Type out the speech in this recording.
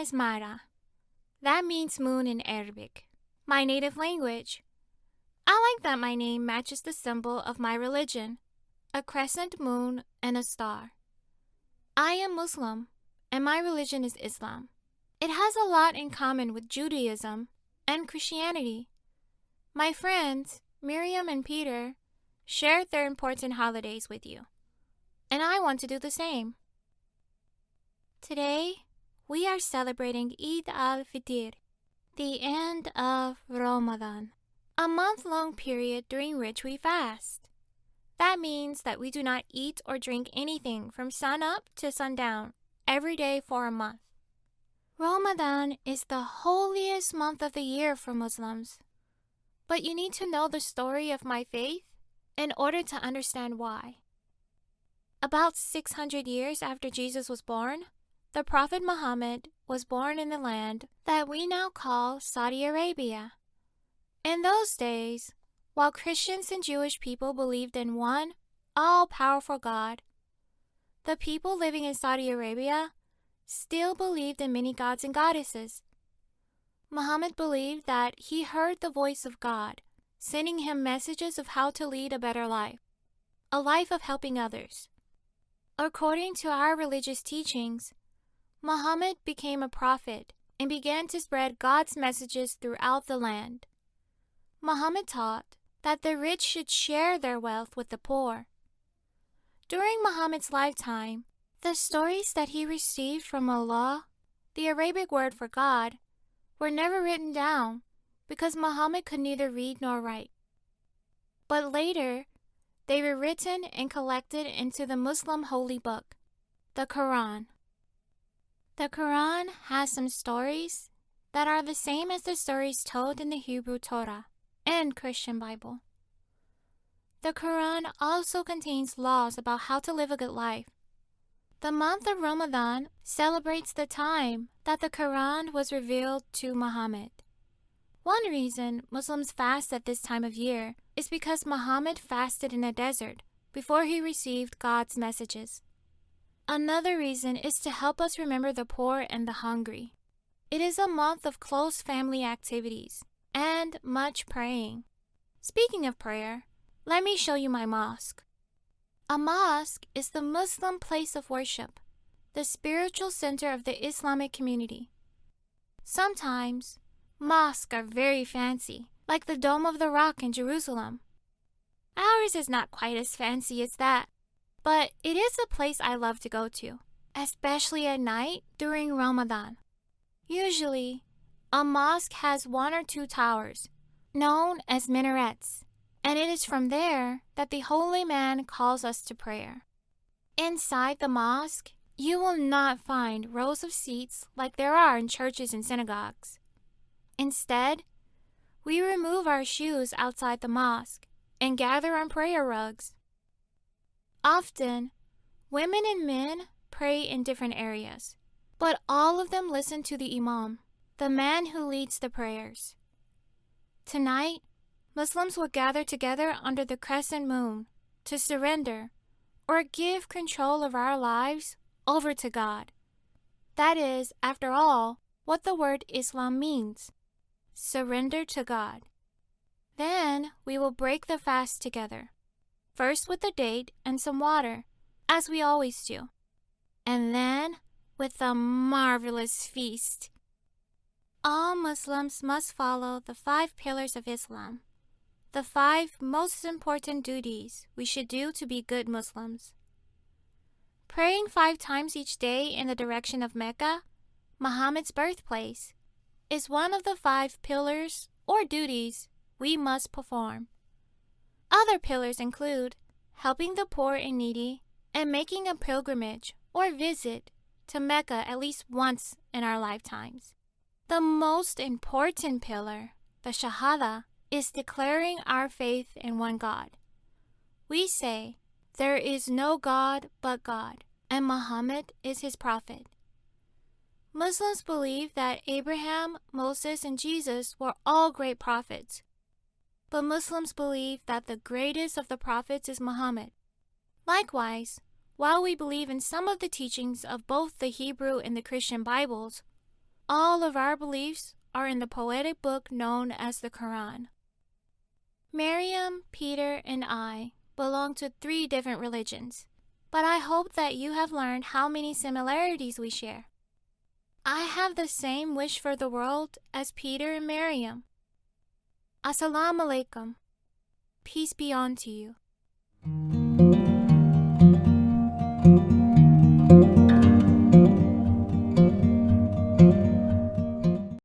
is Mara. That means moon in Arabic, my native language. I like that my name matches the symbol of my religion, a crescent moon and a star. I am Muslim, and my religion is Islam. It has a lot in common with Judaism and Christianity. My friends, Miriam and Peter, shared their important holidays with you, and I want to do the same. Today, we are celebrating Eid al-Fitr, the end of Ramadan, a month-long period during which we fast. That means that we do not eat or drink anything from sunup to sundown every day for a month. Ramadan is the holiest month of the year for Muslims. But you need to know the story of my faith in order to understand why. About 600 years after Jesus was born, the Prophet Muhammad was born in the land that we now call Saudi Arabia. In those days, while Christians and Jewish people believed in one all-powerful God, the people living in Saudi Arabia still believed in many gods and goddesses. Muhammad believed that he heard the voice of God, sending him messages of how to lead a better life, a life of helping others. According to our religious teachings, Muhammad became a prophet and began to spread God's messages throughout the land. Muhammad taught that the rich should share their wealth with the poor. During Muhammad's lifetime, the stories that he received from Allah, the Arabic word for God, were never written down because Muhammad could neither read nor write. But later, they were written and collected into the Muslim holy book, the Quran. The Quran has some stories that are the same as the stories told in the Hebrew Torah and Christian Bible. The Quran also contains laws about how to live a good life. The month of Ramadan celebrates the time that the Quran was revealed to Muhammad. One reason Muslims fast at this time of year is because Muhammad fasted in a desert before he received God's messages. Another reason is to help us remember the poor and the hungry. It is a month of close family activities and much praying. Speaking of prayer, let me show you my mosque. A mosque is the Muslim place of worship, the spiritual center of the Islamic community. Sometimes, mosques are very fancy, like the Dome of the Rock in Jerusalem. Ours is not quite as fancy as that, but it is a place I love to go to, especially at night during Ramadan. Usually, a mosque has one or two towers, known as minarets, and it is from there that the holy man calls us to prayer. Inside the mosque, you will not find rows of seats like there are in churches and synagogues. Instead, we remove our shoes outside the mosque and gather on prayer rugs. Often, women and men pray in different areas, but all of them listen to the imam, the man who leads the prayers. Tonight, Muslims will gather together under the crescent moon to surrender or give control of our lives over to God. That is, after all, what the word Islam means: surrender to God. Then we will break the fast together, first with a date and some water, as we always do, and then with a marvelous feast. All Muslims must follow the 5 pillars of Islam, the 5 most important duties we should do to be good Muslims. Praying 5 times each day in the direction of Mecca, Muhammad's birthplace, is one of the 5 pillars or duties we must perform. Other pillars include helping the poor and needy and making a pilgrimage or visit to Mecca at least once in our lifetimes. The most important pillar, the Shahada, is declaring our faith in one God. We say, there is no God but God, and Muhammad is his prophet. Muslims believe that Abraham, Moses, and Jesus were all great prophets. But Muslims believe that the greatest of the prophets is Muhammad. Likewise, while we believe in some of the teachings of both the Hebrew and the Christian Bibles, All of our beliefs are in the poetic book known as the Quran. Miriam, Peter, and I belong to 3 different religions, but I hope that you have learned how many similarities we share. I have the same wish for the world as Peter and Miriam. Assalamu alaikum. Peace be unto you.